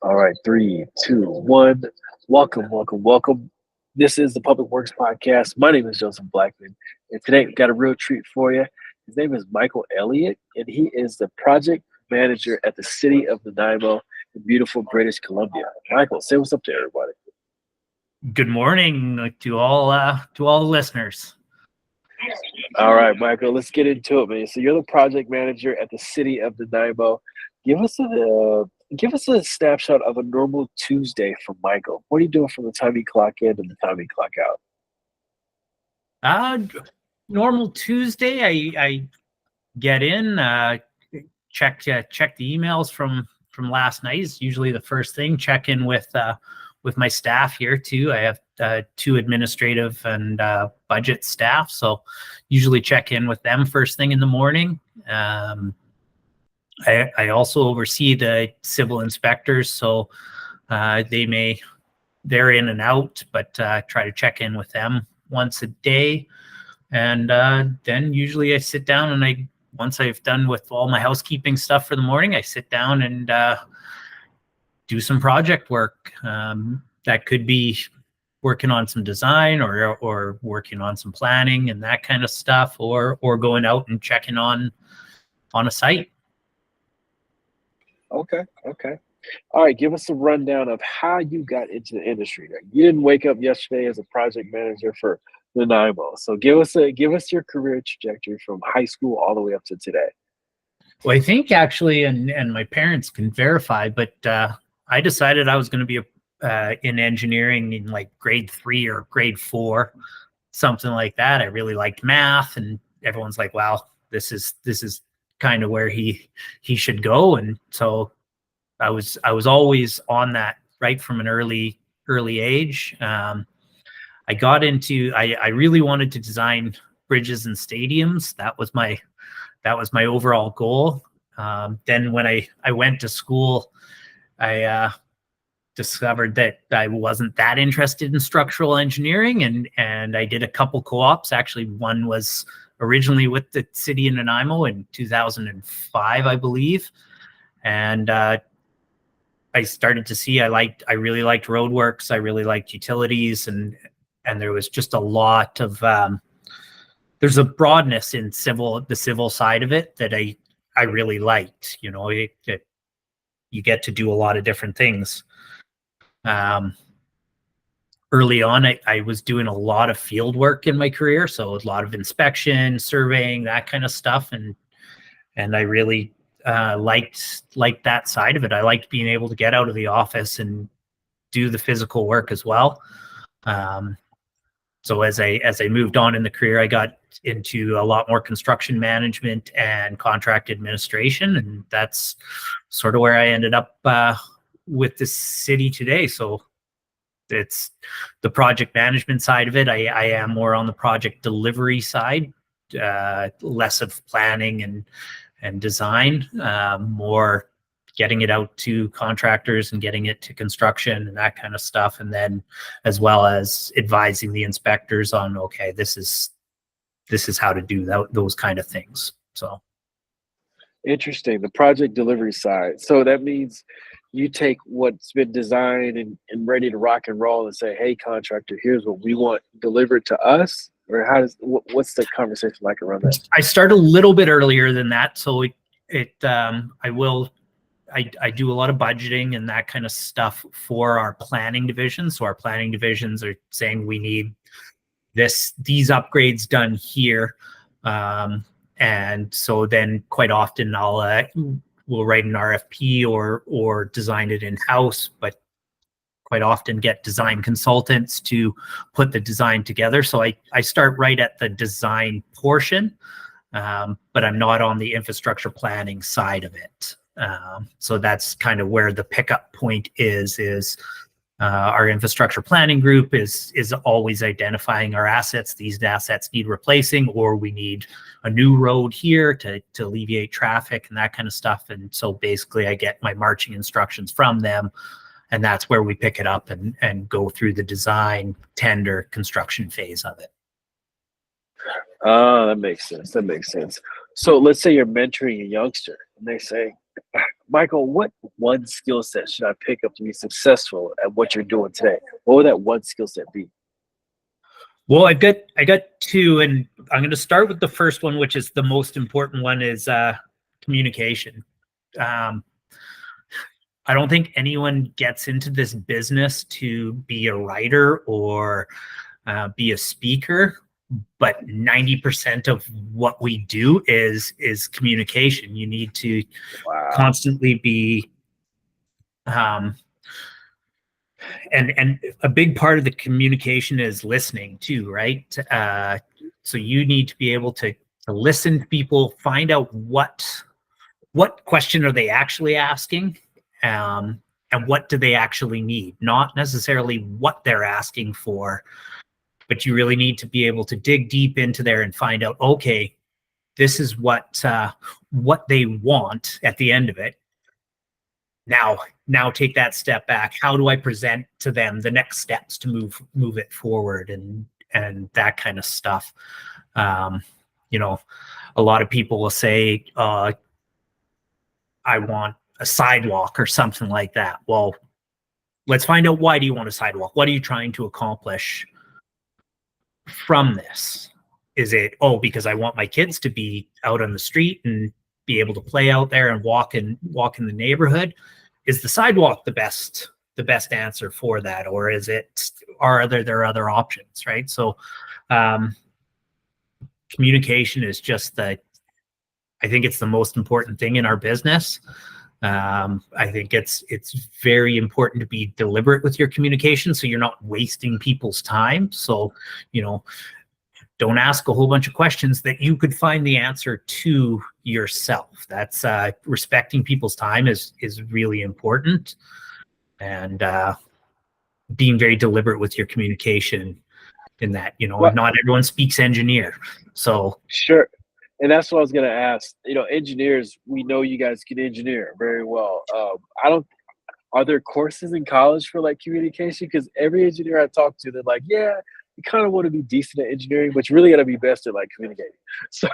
All right, three, two, one. Welcome, welcome, welcome. This is the Public Works Podcast. My name is Joseph Blackman, and today we've got a real treat for you. His name is Michael Elliott, and he is the project manager at the City of Nanaimo in beautiful British Columbia. Michael, say what's up to everybody. Good morning to all the listeners. All right, Michael, let's get into it, man. So you're the project manager at the City of Nanaimo. Give us a snapshot of a normal Tuesday for Michael. What are you doing from the time you clock in to the time you clock out? Normal Tuesday, I get in, check the emails from last night. Is usually the first thing. Check in with my staff here too. I have two administrative and budget staff, so usually check in with them first thing in the morning. I also oversee the civil inspectors, so they're in and out, but try to check in with them once a day. And then usually I sit down and once I've done with all my housekeeping stuff for the morning, I sit down and do some project work. That could be working on some design or working on some planning and that kind of stuff, or going out and checking on a site. Okay. All right, give us a rundown of how you got into the industry. You didn't wake up yesterday as a project manager for Nanaimo. So give us your career trajectory from high school all the way up to today. Well, I think actually, and my parents can verify, but I decided I was going to be in engineering in like grade 3 or grade 4, something like that. I really liked math, and everyone's like, "Wow, this is kind of where he should go." And so I was always on that right from an early age. I got into I really wanted to design bridges and stadiums. That was my overall goal. Then when I went to school, I discovered that I wasn't that interested in structural engineering, and I did a couple co-ops. Actually, one was originally with the City of Nanaimo in 2005, I believe. And I started to see I really liked roadworks. I really liked utilities, and there was just a lot of there's a broadness in the civil side of it that I really liked. You know, you get to do a lot of different things. Early on, I was doing a lot of field work in my career, so a lot of inspection, surveying, that kind of stuff, and I really liked that side of it. I liked being able to get out of the office and do the physical work as well. So as I moved on in the career, I got into a lot more construction management and contract administration, and that's sort of where I ended up with the city today. So it's the project management side of it. I am more on the project delivery side, less of planning and design, more getting it out to contractors and getting it to construction and that kind of stuff. And then as well as advising the inspectors on, okay, this is how to do those kind of things. So Interesting. The project delivery side. So that means you take what's been designed and ready to rock and roll and say, hey, contractor, here's what we want delivered to us. Or what's the conversation like around that? I start a little bit earlier than that. So I do a lot of budgeting and that kind of stuff for our planning division. So our planning divisions are saying we need these upgrades done here. And so then quite often we'll write an RFP or design it in-house, but quite often get design consultants to put the design together. So I start right at the design portion, but I'm not on the infrastructure planning side of it. So that's kind of where the pickup point is our infrastructure planning group is always identifying our assets. These assets need replacing, or we need a new road here to alleviate traffic and that kind of stuff. And so basically I get my marching instructions from them, and that's where we pick it up and go through the design, tender, construction phase of it. That makes sense. So let's say you're mentoring a youngster and they say, Michael, what one skill set should I pick up to be successful at what you're doing today? What would that one skill set be? Well, I got two, and I'm going to start with the first one, which is the most important one, is communication. Um, I don't think anyone gets into this business to be a writer or be a speaker, but 90% of what we do is communication. You need to Wow. constantly be um, and a big part of the communication is listening too, right? So you need to be able to listen to people, find out what question are they actually asking, um, and what do they actually need, not necessarily what they're asking for, but you really need to be able to dig deep into there and find out, okay, this is what they want at the end of it. Now take that step back. How do I present to them the next steps to move it forward, and that kind of stuff. um you know, a lot of people will say, I want a sidewalk or something like that. Well, let's find out, why do you want a sidewalk? What are you trying to accomplish from this? Is it, oh, because I want my kids to be out on the street and be able to play out there and walk in the neighborhood? Is the sidewalk the best answer for that, or there are other options, right? So um, communication is just I think it's the most important thing in our business. I think it's very important to be deliberate with your communication, so you're not wasting people's time. So, you know, don't ask a whole bunch of questions that you could find the answer to yourself. That's respecting people's time is really important, and being very deliberate with your communication in that, Well, not everyone speaks engineer. So sure. And that's what I was going to ask. Engineers, we know you guys can engineer very well. I don't Are there courses in college for like communication? Because every engineer I talk to, they're like, yeah, you kind of want to be decent at engineering, but you really got to be best at like communicating. So,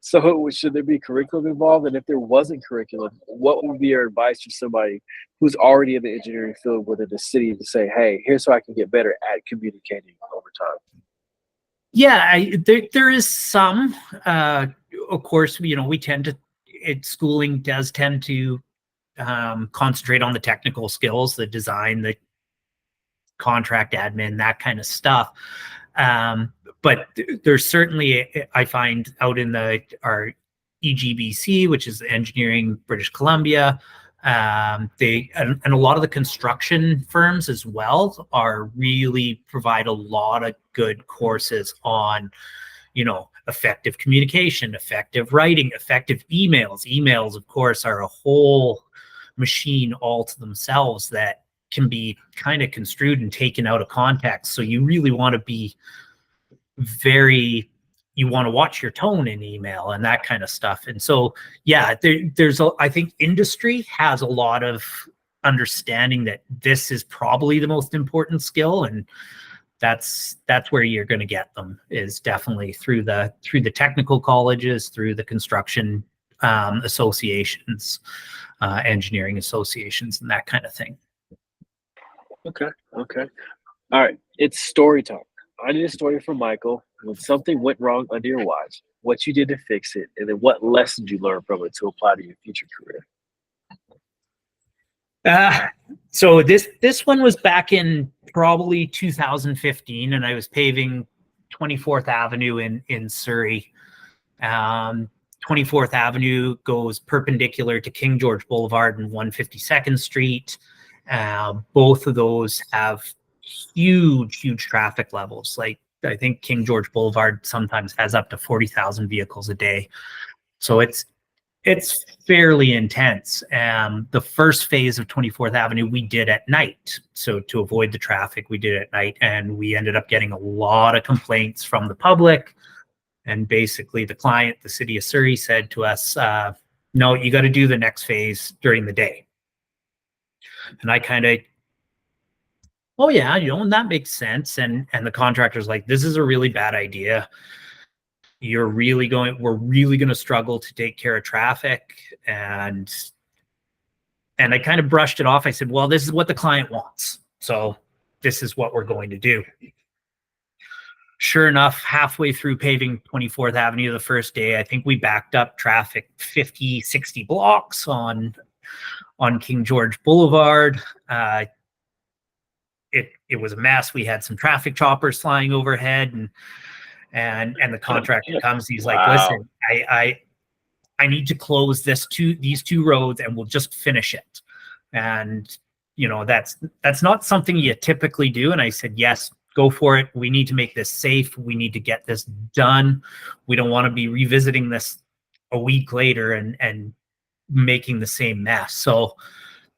so should there be curriculum involved? And if there wasn't curriculum, what would be your advice for somebody who's already in the engineering field within the city to say, hey, here's how I can get better at communicating over time? yeah, there is some, of course, we tend to, schooling does tend to concentrate on the technical skills, the design, the contract admin, that kind of stuff. Um, but there's certainly, I find out in our EGBC, which is Engineering British Columbia, they and a lot of the construction firms as well are really provide a lot of good courses on, effective communication, effective writing, effective emails. Emails, of course, are a whole machine all to themselves that can be kind of construed and taken out of context. So you really want to be you want to watch your tone in email and that kind of stuff. And so, yeah, I think industry has a lot of understanding that this is probably the most important skill, and that's where you're going to get them, is definitely through the technical colleges, through the construction associations, engineering associations, and that kind of thing. Okay. Okay. All right. It's story time. I need a story from Michael when something went wrong under your watch, what you did to fix it, and then what lessons you learned from it to apply to your future career. Uh, so this one was back in probably 2015, and I was paving 24th Avenue in Surrey. Um, 24th Avenue goes perpendicular to King George Boulevard and 152nd Street. Both of those have huge traffic levels. Like, I think King George Boulevard sometimes has up to 40,000 vehicles a day. So it's fairly intense. The first phase of 24th Avenue we did at night. So to avoid the traffic, we did it at night, and we ended up getting a lot of complaints from the public. And basically the client, the city of Surrey, said to us, no, you got to do the next phase during the day. And I kind of, oh yeah, and that makes sense. And the contractor's like, this is a really bad idea. We're really going to struggle to take care of traffic. And And I kind of brushed it off. I said, well, this is what the client wants, so this is what we're going to do. Sure enough, halfway through paving 24th Avenue the first day, I think we backed up traffic 50, 60 blocks on King George Boulevard. It was a mess. We had some traffic choppers flying overhead, and the contractor comes. He's like, listen, I need to close these two roads, and we'll just finish it. And that's not something you typically do. And I said, yes, go for it. We need to make this safe. We need to get this done. We don't want to be revisiting this a week later and making the same mess. So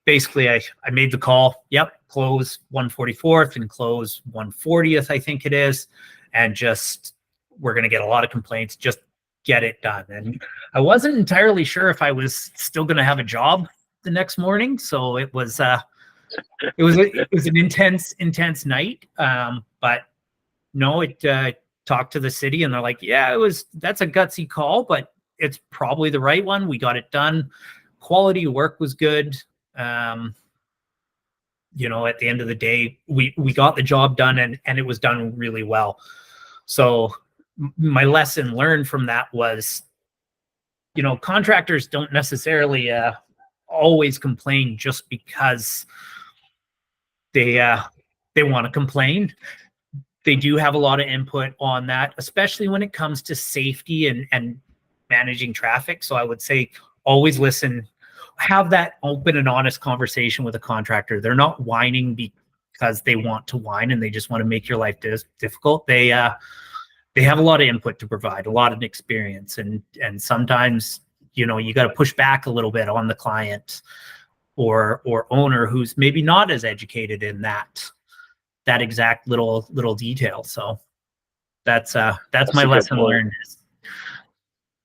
basically I made the call. Yep. Close 144th and close 140th, I think it is. And just, we're going to get a lot of complaints. Just get it done. And I wasn't entirely sure if I was still going to have a job the next morning. So it was an intense night. But no, talked to the city and they're like, yeah, that's a gutsy call, but it's probably the right one. We got it done. Quality of work was good. At the end of the day, we got the job done and it was done really well. So my lesson learned from that was, contractors don't necessarily always complain just because they want to complain. They do have a lot of input on that, especially when it comes to safety and managing traffic. So I would say always listen, have that open and honest conversation with a contractor. They're not whining because they want to whine and they just want to make your life difficult. They have a lot of input to provide, a lot of experience, and sometimes you got to push back a little bit on the client or owner who's maybe not as educated in that exact little detail. So that's my lesson learned.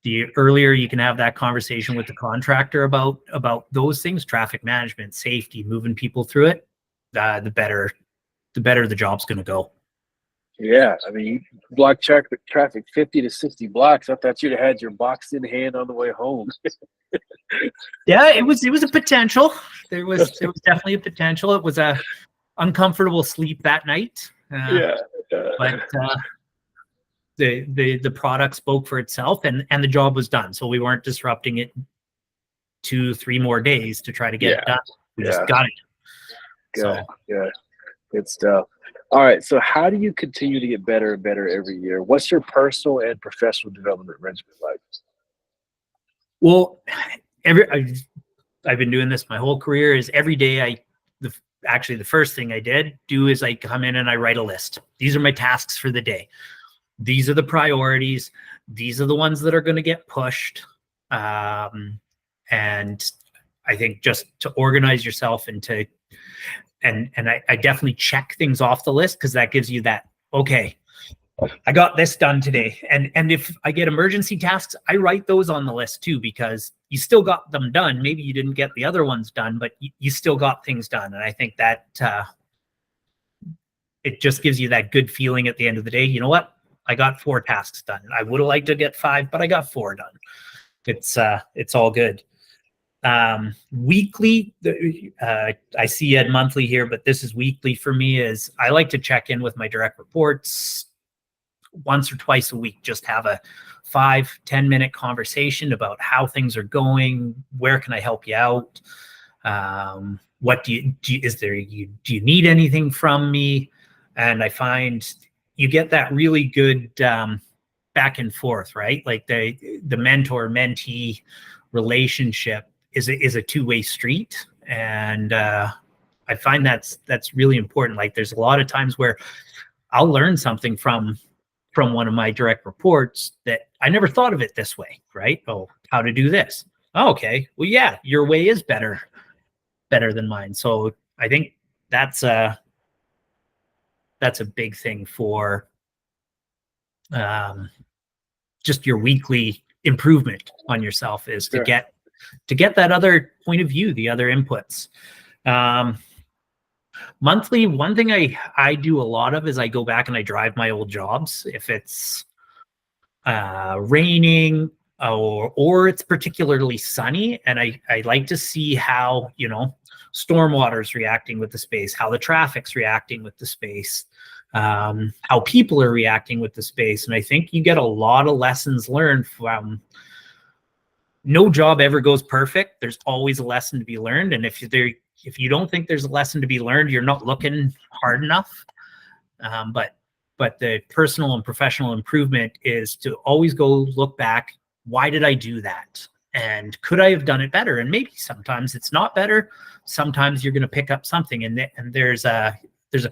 The earlier you can have that conversation with the contractor about those things, traffic management, safety, moving people through it, the better the job's going to go. Yeah, I mean, you block traffic 50 to 60 blocks. I thought you'd have had your box in hand on the way home. Yeah, it was a potential. There was definitely a potential. It was a uncomfortable sleep that night. But the product spoke for itself, and the job was done. So we weren't disrupting it 2-3 more days to try to get it done. We just got it. Good. Good stuff. All right. So how do you continue to get better and better every year? What's your personal and professional development regimen like? Well, I've been doing this my whole career. Is every day actually the first thing I do is I come in and I write a list. These are my tasks for the day. These are the priorities. These are the ones that are going to get pushed. And I think just to organize yourself and I definitely check things off the list, because that gives you that, okay, I got this done today. And if I get emergency tasks, I write those on the list too, because you still got them done. Maybe you didn't get the other ones done, but you still got things done. And I think that it just gives you that good feeling at the end of the day. You know what? I got 4 tasks done. I would have liked to get 5, but I got 4 done. It's all good. Weekly, I see it monthly here, but this is weekly for me. Is I like to check in with my direct reports once or twice a week. Just have a 5-10 minute conversation about how things are going. Where can I help you out? What do you need anything from me? And I find you get that really good back and forth, right? Like the mentor-mentee relationship is a two-way street, and I find that's really important. Like there's a lot of times where I'll learn something from one of my direct reports that I never thought of it this way, right? Oh, how to do this. Oh, okay. Well, yeah, your way is better than mine. So I think that's a big thing for just your weekly improvement on yourself, is to get that other point of view, the other inputs. Monthly, one thing I do a lot of is I go back and I drive my old jobs. If it's raining, or it's particularly sunny, and I like to see how, stormwater is reacting with the space, how the traffic's reacting with the space, how people are reacting with the space. And I think you get a lot of lessons learned from. No job ever goes perfect. There's always a lesson to be learned, and if you don't think there's a lesson to be learned, you're not looking hard enough. But the personal and professional improvement is to always go look back. Why did I do that? And could I have done it better? And maybe sometimes it's not better. Sometimes you're going to pick up something, and there's a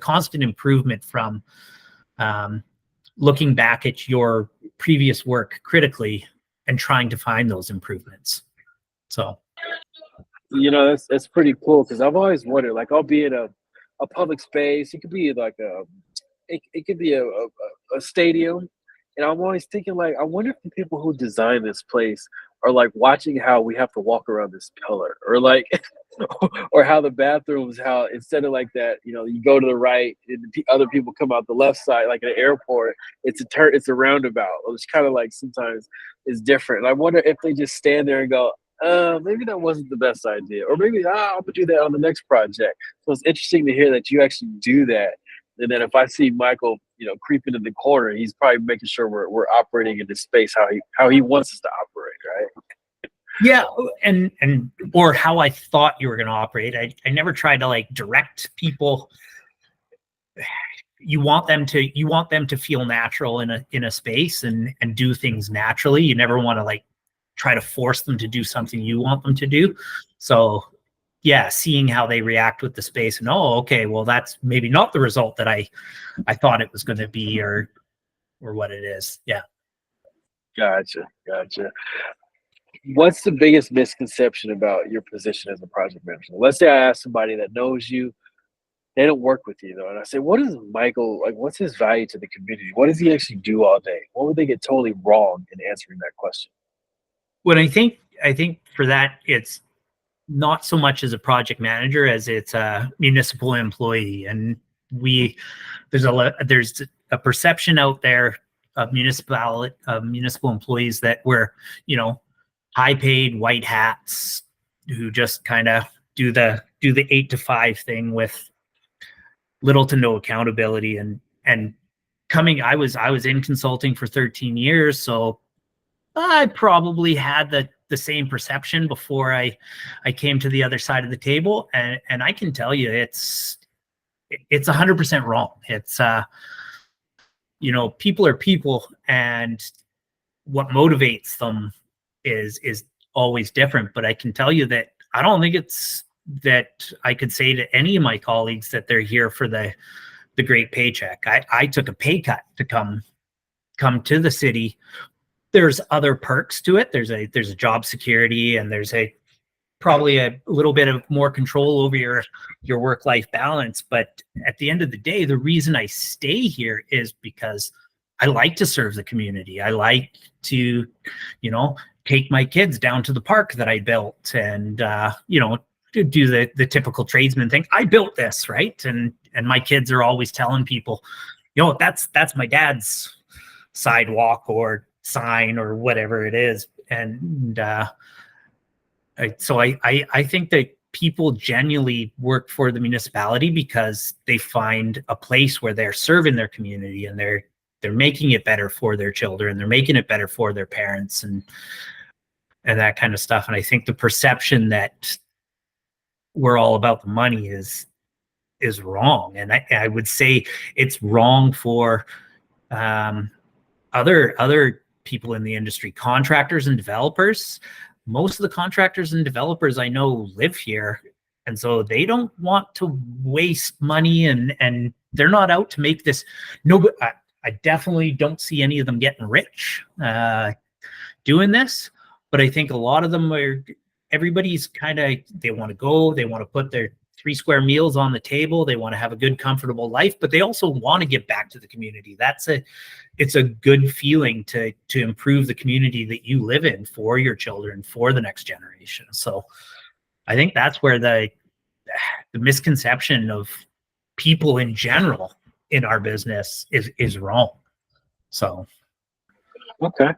constant improvement from looking back at your previous work critically and trying to find those improvements. So, that's pretty cool, because I've always wondered, like, I'll be in a public space. It could be like it could be a stadium, and I'm always thinking, like, I wonder if the people who design this place are like watching how we have to walk around this pillar, or like, or how the bathrooms, how instead of like that, you go to the right and the other people come out the left side, like at an airport, it's a roundabout, which kind of like sometimes is different. And I wonder if they just stand there and go, maybe that wasn't the best idea, or maybe I'll do that on the next project. So it's interesting to hear that you actually do that. And then if I see Michael, creeping in the corner, he's probably making sure we're operating in this space how he wants us to operate, right? Yeah, and or how I thought you were going to operate. I never tried to like direct people. You want them to feel natural in a space and do things naturally. You never want to like try to force them to do something you want them to do. So yeah, seeing how they react with the space, and okay, well, that's maybe not the result that I thought it was going to be, or what it is. Yeah. Gotcha. What's the biggest misconception about your position as a project manager? Let's say I ask somebody that knows you, they don't work with you though, and I say, what is Michael like? What's his value to the community? What does he actually do all day? What would they get totally wrong in answering that question? When I think for that, it's not so much as a project manager as it's a municipal employee. And there's a perception out there of municipal employees that we're, high paid white hats who just kind of do the 8 to 5 thing with little to no accountability. And I was in consulting for 13 years, so I probably had the same perception before I came to the other side of the table, and I can tell you it's 100% wrong. It's people are people, and what motivates them is always different. But I can tell you that I don't think it's that I could say to any of my colleagues that they're here for the great paycheck. I took a pay cut to come to the city. There's other perks to it. There's a job security, and there's probably a little bit of more control over your work-life balance. But at the end of the day, the reason I stay here is because I like to serve the community. I like to, take my kids down to the park that I built, and do the typical tradesman thing. I built this, right? And my kids are always telling people, that's my dad's sidewalk or sign or whatever it is. And so I think that people genuinely work for the municipality because they find a place where they're serving their community, and they're making it better for their children, they're making it better for their parents, and that kind of stuff. And I think the perception that we're all about the money is wrong. And I would say it's wrong for other people in the industry, contractors and developers. Most of the contractors and developers I know live here, and so they don't want to waste money, and they're not out to make this. No, I definitely don't see any of them getting rich doing this, but I think a lot of them everybody's kind of, they want to put their 3 square meals on the table. They want to have a good, comfortable life, but they also want to give back to the community. It's a good feeling to improve the community that you live in for your children, for the next generation. So I think that's where the misconception of people in general in our business is wrong. So. Okay.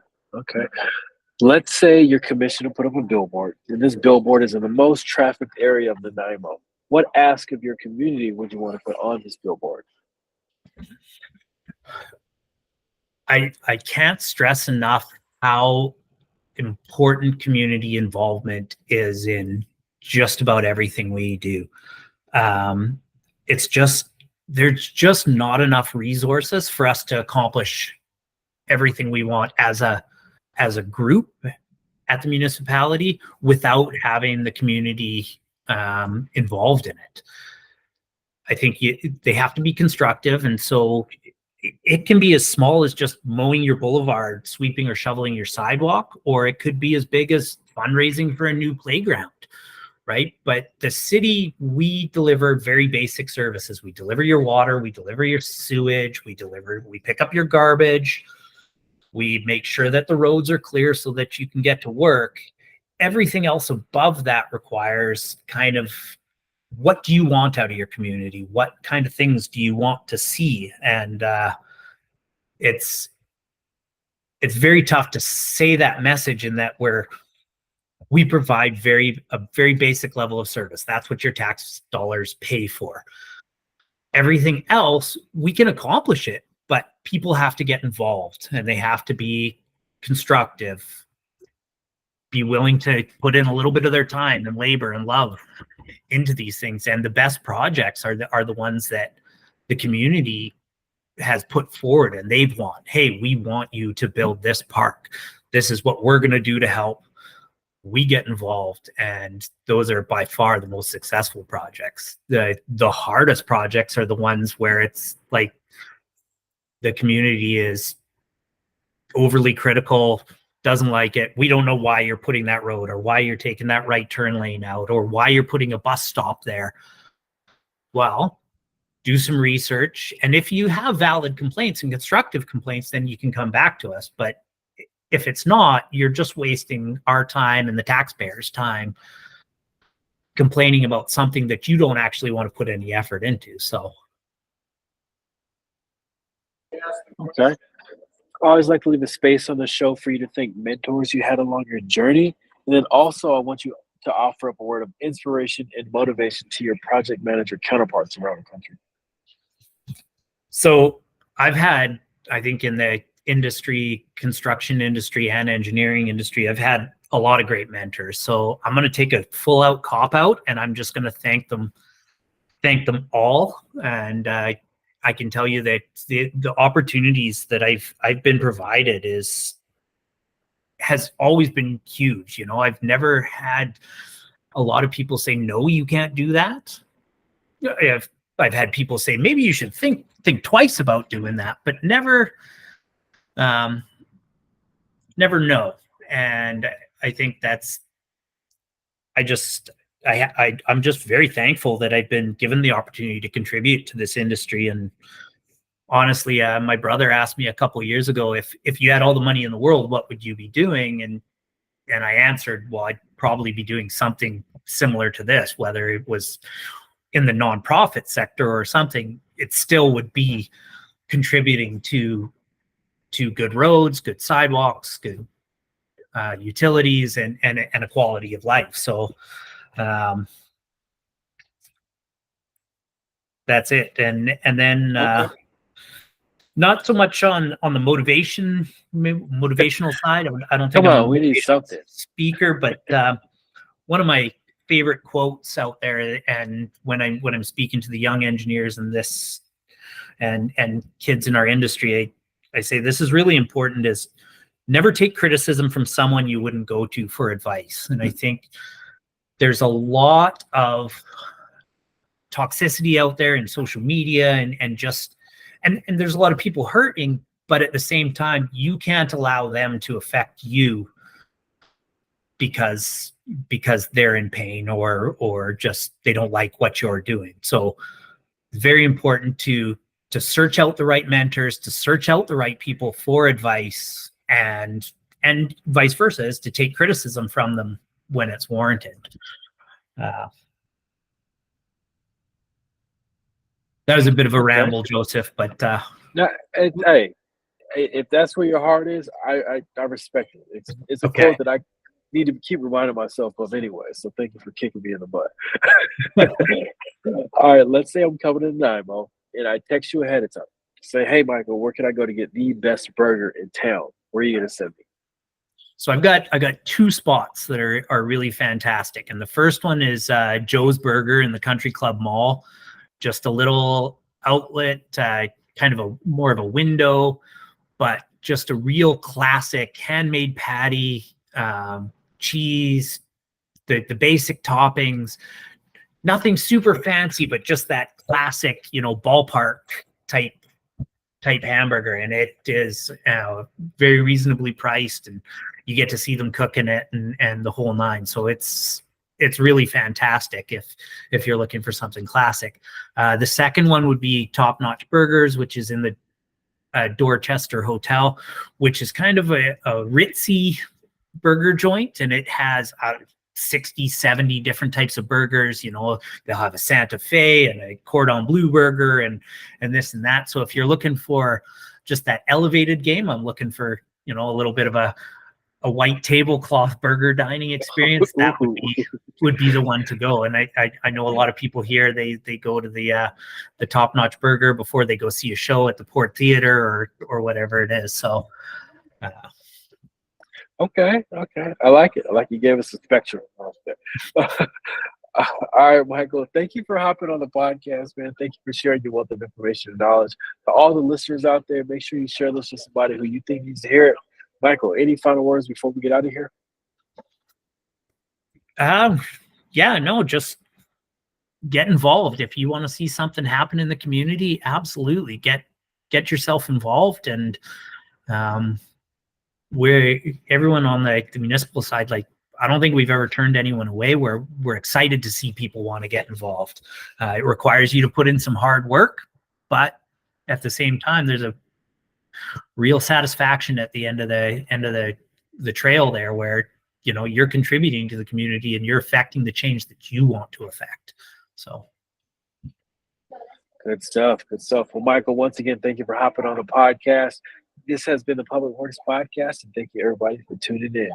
Let's say you're commissioned to put up a billboard, and this billboard is in the most trafficked area of Nanaimo. What ask of your community would you want to put on this billboard? I can't stress enough how important community involvement is in just about everything we do. Um, it's just there's just not enough resources for us to accomplish everything we want as a group at the municipality without having the community involved in it. I think they have to be constructive, and so it can be as small as just mowing your boulevard, sweeping or shoveling your sidewalk, or it could be as big as fundraising for a new playground, right? But the city, we deliver very basic services. We deliver your water, we deliver your sewage, we pick up your garbage, we make sure that the roads are clear so that you can get to work. Everything else above that requires kind of, what do you want out of your community? What kind of things do you want to see? And it's very tough to say that message in that we provide a very basic level of service. That's what your tax dollars pay for. Everything else, we can accomplish it, but people have to get involved and they have to be constructive, be willing to put in a little bit of their time and labor and love into these things. And the best projects are the ones that the community has put forward and they've want, hey, we want you to build this park. This is what we're going to do to help. We get involved, and those are by far the most successful projects. The hardest projects are the ones where it's like the community is overly critical, doesn't like it. We don't know why you're putting that road or why you're taking that right turn lane out or why you're putting a bus stop there. Well, do some research. And if you have valid complaints and constructive complaints, then you can come back to us. But if it's not, you're just wasting our time and the taxpayers' time complaining about something that you don't actually want to put any effort into. So, Okay. I always like to leave a space on the show for you to thank mentors you had along your journey. And then also, I want you to offer up a word of inspiration and motivation to your project manager counterparts around the country. so I've had, I think in the industry, construction industry and engineering industry, I've had a lot of great mentors. So I'm going to take a full out cop out and I'm just going to thank them all. And I can tell you that the opportunities that I've been provided has always been huge. You know, I've never had a lot of people say, no, you can't do that. I've had people say, maybe you should think twice about doing that, but never no. And I think I'm just very thankful that I've been given the opportunity to contribute to this industry. And honestly, my brother asked me a couple of years ago, if you had all the money in the world, what would you be doing? And I answered, well, I'd probably be doing something similar to this, whether it was in the nonprofit sector or something. It still would be contributing to good roads, good sidewalks, good utilities, and a quality of life. So that's it. And then Okay. not so much on the motivational side. I don't think Come I'm a on, we need motivational something. speaker, but one of my favorite quotes out there, and when I'm speaking to the young engineers and this and kids in our industry, I say this is really important: is never take criticism from someone you wouldn't go to for advice. And I think there's a lot of toxicity out there in social media and just and there's a lot of people hurting, but at the same time you can't allow them to affect you because they're in pain or just they don't like what you're doing. So very important to search out the right mentors, to search out the right people for advice, and vice versa, is to take criticism from them when it's warranted. That was a bit of a Okay. ramble, Joseph, but No, hey, if that's where your heart is, I respect it. It's a Okay. quote that I need to keep reminding myself of anyway. So thank you for kicking me in the butt. All right, let's say I'm coming to Nanaimo and I text you ahead of time. Say, hey Michael, where can I go to get the best burger in town? Where are you gonna send me? So I got two spots that are really fantastic, and the first one is Joe's Burger in the Country Club Mall, just a little outlet, kind of a more of a window, but just a real classic handmade patty, cheese, the basic toppings, nothing super fancy, but just that classic, ballpark type hamburger, and it is very reasonably priced, and you get to see them cooking it and the whole nine. So it's really fantastic if you're looking for something classic. The second one would be Top Notch Burgers, which is in the Dorchester Hotel, which is kind of a ritzy burger joint, and it has 60, 70 different types of burgers. They'll have a Santa Fe and a cordon bleu burger and this and that. So if you're looking for just that elevated game, I'm looking for, a little bit of a white tablecloth burger dining experience. That would be the one to go. And I know a lot of people here, they go to the Top Notch Burger before they go see a show at the Port Theater or whatever it is. So Okay. I like it. I like you gave us a spectrum. All right, Michael. Thank you for hopping on the podcast, man. Thank you for sharing your wealth of information and knowledge. To all the listeners out there, make sure you share this with somebody who you think needs to hear it. Michael, any final words before we get out of here? Yeah, no, just get involved. If you want to see something happen in the community, absolutely get yourself involved. And where everyone on the municipal side, like, I don't think we've ever turned anyone away. We're excited to see people want to get involved. It requires you to put in some hard work, but at the same time, there's a real satisfaction at the end of the trail there, where you're contributing to the community and you're affecting the change that you want to affect. So Good stuff. Good stuff. Well, Michael, once again, thank you for hopping on the podcast. This has been the Public Works Podcast, and thank you, everybody, for tuning in.